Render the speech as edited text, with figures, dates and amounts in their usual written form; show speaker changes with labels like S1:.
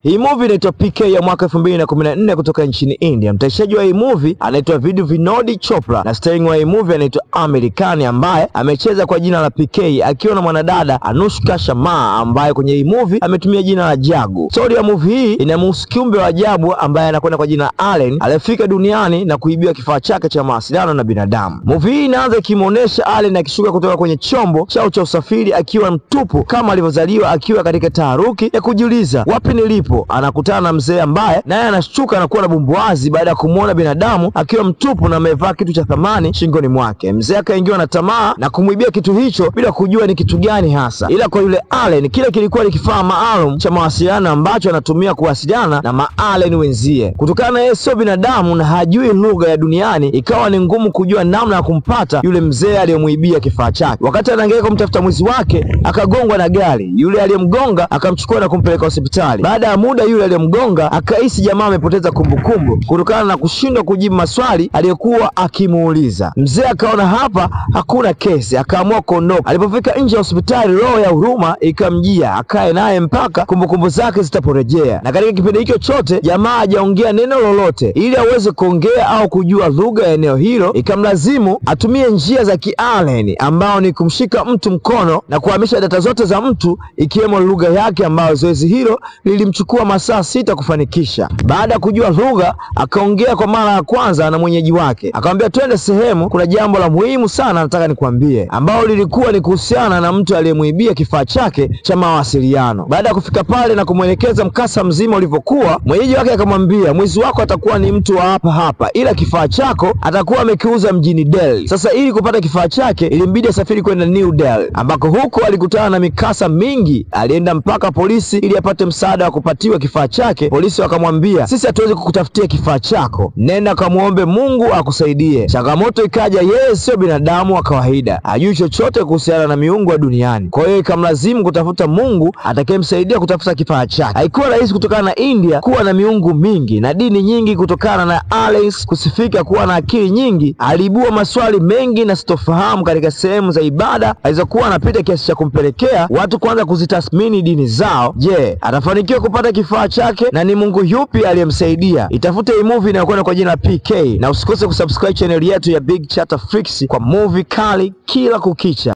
S1: Hii movie inaitwa PK ya mwaka 2014 kutoka nchini India. Mtayarishaji wa hii movie anaitwa Vinod Chopra na starring wa hii movie anaitwa Aamir Khan ambaye amecheza kwa jina la PK akiwa na mwanadada Anushka Sharma ambaye kwenye hii movie ametumia jina la Jagu. Story ya movie hii inamhusu kiumbe wa ajabu ambaye anakwenda kwa jina Allen aliyefika duniani na kuibia kifaa chake cha mawasiliano na binadamu. Movie hii inaanza ikimuonesha Allen akishuka kutoka kwenye chombo chao cha usafiri akiwa mtupu kama alivyozaliwa, akiwa katika taharuki ya kujiuliza wapi nilipo. Anakutana na mzee ambaye naye anashtuka na kuwa na bumbuazi baada ya kumuona binadamu akiwa mtupu na amevaa kitu cha thamani shingoni mwake. Mzee akaingiwa na tamaa na kumwibia kitu hicho bila kujua ni kitu gani hasa, ila kwa yule Allen kile kilikuwa ni kifaa maalum cha mawasiliano ambacho anatumia kuwasiliana na ma-Allen wenzie. Kutokana na yeye sio binadamu na hajui lugha ya duniani, ikawa ni ngumu kujua namna ya kumpata yule mzee aliyemwibia kifaa chake. Wakati anahangaika kumtafuta mwizi wake, akagongwa na gari. Yule aliyemgonga akamchukua na kumpeleka hospitali. Baada ya muda yule aliyemgonga akahisi jamaa amepoteza kumbukumbu kutokana na kushindwa kujibu maswali aliyokuwa akimuuliza. Mzee akaona hapa hakuna kesi, akaamua kuondoka. Alipofika nje ya hospitali, roho ya huruma ikamjia akae naye mpaka kumbukumbu zake zitaporejea. Na katika kipindi hicho chote jamaa hajaongea neno lolote. Ili aweze kuongea au kujua lugha ya eneo hilo, ikamlazimu atumie njia za ki-Allen ambao ni kumshika mtu mkono na kuhamisha data zote za mtu ikiwemo lugha yake, ambayo zoezi hilo lilimchukua masaa 6 kufanikisha. Baada ya kujua lugha, akaongea kwa mara ya kwanza na mwenyeji wake. Akamwambia twende sehemu, kuna jambo la muhimu sana nataka nikwambie, ambao lilikuwa ni kuhusiana na mtu aliyemwibia kifaa chake cha mawasiliano. Baada ya kufika pale na kumwelekeza mkasa mzima ulivyokuwa, mwenyeji wake akamwambia mwizi wako atakuwa ni mtu wa hapa hapa, ila kifaa chako atakuwa amekiuza mjini Delhi. Sasa ili kupata kifaa chake ilimbidi asafiri kwenda New Delhi, ambako huko alikutana na mikasa mingi. Alienda mpaka polisi ili apate msaada wa kupatiwa kifaa chake. Polisi wakamwambia sisi hatuwezi kukutafutia kifaa chako, nenda kamuombe Mungu akusaidie. Changamoto ikaja, yeye sio binadamu wa kawaida, hajui chochote kuhusiana na miungu wa duniani. Kwa hiyo ikamlazimu kutafuta Mungu atakayemsaidia kutafuta kifaa chake. Haikuwa rahisi kutokana na India kuwa na miungu mingi na dini nyingi. Kutokana na Allen kusifika kuwa na akili nyingi, aliibua maswali mengi na sitofahamu katika sehemu za ibada alizokuwa anapita, kiasi cha kumpelekea watu kuanza kuzitathmini dini zao. Je, atafanikiwa kupata kifaa chake na ni Mungu yupi aliyemsaidia? Itafute hii movie inayokwenda kwa jina PK na usikose kusubscribe channel yetu ya Big Chatter Freaks kwa movie kali kila kukicha.